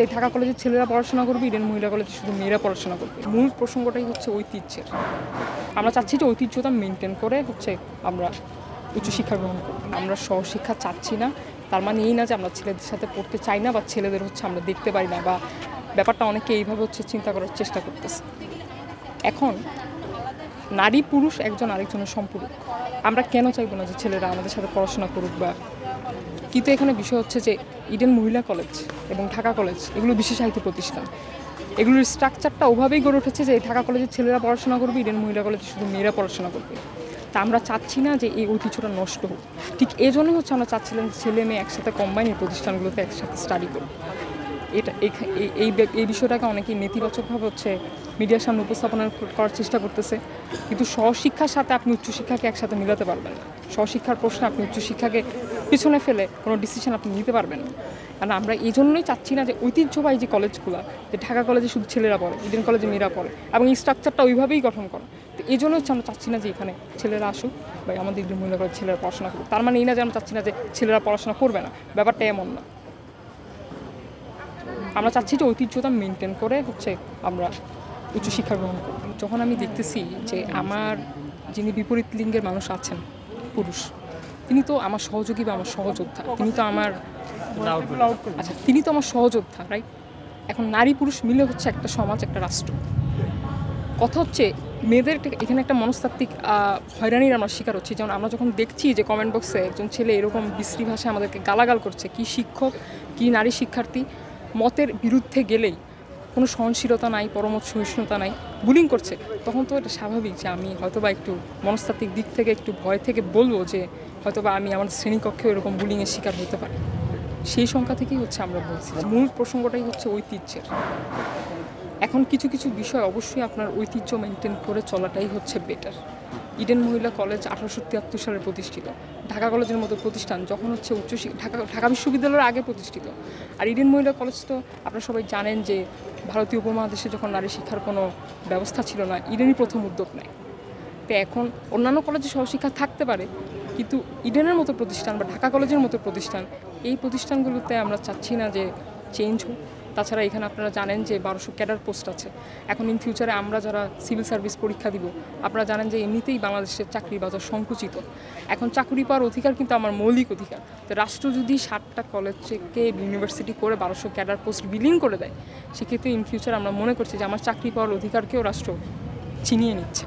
এই ঢাকা কলেজের ছেলেরা পড়াশোনা করবে, ইডেন মহিলা কলেজে শুধু মেয়েরা পড়াশোনা করবে। মূল প্রসঙ্গটাই হচ্ছে ঐতিহ্যের। আমরা চাচ্ছি যে ঐতিহ্যতা মেনটেন করে আমরা উচ্চশিক্ষা গ্রহণ করব। আমরা সহশিক্ষা চাচ্ছি না, তার মানে এই না যে আমরা ছেলেদের সাথে পড়তে চাই না বা ছেলেদের আমরা দেখতে পারি না, বা ব্যাপারটা অনেকে এইভাবে চিন্তা করার চেষ্টা করতেছে। এখন নারী পুরুষ একজন আরেকজনের সম্পূরক। আমরা কেন চাইবো না যে ছেলেরা আমাদের সাথে পড়াশোনা করুক? কিন্তু এখানে বিষয় হচ্ছে যে ইডেন মহিলা কলেজ এবং ঢাকা কলেজ এগুলো বিশেষায়িত প্রতিষ্ঠান। এগুলোর স্ট্রাকচারটা ওভাবেই গড়ে উঠেছে যে ঢাকা কলেজের ছেলেরা পড়াশোনা করবে, ইডেন মহিলা কলেজে শুধু মেয়েরা পড়াশোনা করবে। তা আমরা চাচ্ছি না যে এই ঐতিহ্যটা নষ্ট হোক। ঠিক এই জন্যই আমরা চাচ্ছিলাম যে ছেলে মেয়ে একসাথে কম্বাইন এই প্রতিষ্ঠানগুলোতে একসাথে স্টাডি করবে। এই বিষয়টাকে অনেকেই নেতিবাচকভাবে মিডিয়ার সামনে উপস্থাপনা করার চেষ্টা করতেছে। কিন্তু সহশিক্ষার সাথে আপনি উচ্চশিক্ষাকে একসাথে মিলাতে পারবেন না। সহশিক্ষার প্রশ্নে আপনি উচ্চশিক্ষাকে পিছনে ফেলে কোনো ডিসিশন আপনি নিতে পারবেন না। কারণ আমরা এই জন্যই চাচ্ছি না যে ঐতিহ্যবাহী যে কলেজগুলো, যে ঢাকা কলেজে শুধু ছেলেরা পড়ে, ইডেন কলেজে মেয়েরা পড়ে, এবং এই স্ট্রাকচারটা ওইভাবেই গঠন করা। তো এই জন্য আমরা চাচ্ছি না যে এখানে ছেলেরা আসুক বা আমাদের ইডেন মহিলা কলেজ ছেলেরা পড়াশোনা করুক। তার মানে এই না যে আমরা চাচ্ছি না যে ছেলেরা পড়াশোনা করবে না, ব্যাপারটা এমন না। আমরা চাচ্ছি যে ঐতিহ্যতা মেনটেন করে আমরা উচ্চশিক্ষা গ্রহণ করব। যখন আমি দেখতেছি যে আমার যিনি বিপরীত লিঙ্গের মানুষ আছেন, পুরুষ, তিনি তো আমার সহযোগী বা আমার সহযোদ্ধা, তিনি তো আমার সহযোদ্ধা, রাইট? এখন নারী পুরুষ মিলে একটা সমাজ, একটা রাষ্ট্র। কথা মেয়েদের এখানে একটা মনস্তাত্ত্বিক হয়রানির আমরা শিকার হচ্ছি। যেমন আমরা যখন দেখছি যে কমেন্ট বক্সে একজন ছেলে এরকম বিশ্রী ভাষায় আমাদেরকে গালাগাল করছে, কি শিক্ষক কি নারী শিক্ষার্থী, মতের বিরুদ্ধে গেলেই কোনো সহনশীলতা নাই, পরমত সহিষ্ণুতা নাই, বুলিং করছে, তখন তো এটা স্বাভাবিক যে আমি হয়তোবা একটু মনস্তাত্ত্বিক দিক থেকে একটু ভয় থেকে বলবো যে হয়তোবা আমি আমার শ্রেণীকক্ষেও এরকম বুলিংয়ের শিকার হতে পারি। সেই সংখ্যা থেকেই আমরা বলছি। মূল প্রসঙ্গটাই ঐতিহ্যের। এখন কিছু কিছু বিষয় অবশ্যই আপনার ঐতিহ্য মেনটেন করে চলাটাই বেটার। ইডেন মহিলা কলেজ 1873 সালে প্রতিষ্ঠিত। ঢাকা কলেজের মতো প্রতিষ্ঠান যখন ঢাকা বিশ্ববিদ্যালয়ের আগে প্রতিষ্ঠিত। আর ইডেন মহিলা কলেজ তো আপনারা সবাই জানেন যে ভারতীয় উপমহাদেশে যখন নারী শিক্ষার কোনো ব্যবস্থা ছিল না, ইডেনই প্রথম উদ্যোগ নেয়। তো এখন অন্যান্য কলেজে সহশিক্ষা থাকতে পারে, কিন্তু ইডেনের মতো প্রতিষ্ঠান বা ঢাকা কলেজের মতো প্রতিষ্ঠান, এই প্রতিষ্ঠানগুলোতে আমরা চাচ্ছি না যে চেঞ্জ হোক। তাছাড়া এখানে আপনারা জানেন যে 1200 ক্যাডার পোস্ট আছে। এখন ইন ফিউচারে আমরা যারা সিভিল সার্ভিস পরীক্ষা দিব, আপনারা জানেন যে এমনিতেই বাংলাদেশের চাকরির বাজার সংকুচিত। এখন চাকরি পাওয়ার অধিকার কিন্তু আমার মৌলিক অধিকার। তো রাষ্ট্র যদি 7টা কলেজকে ইউনিভার্সিটি করে 1200 ক্যাডার পোস্ট বিলীন করে দেয়, সেক্ষেত্রে ইন ফিউচার আমরা মনে করছি যে আমার চাকরি পাওয়ার অধিকারকেও রাষ্ট্র ছিনিয়ে নিচ্ছে।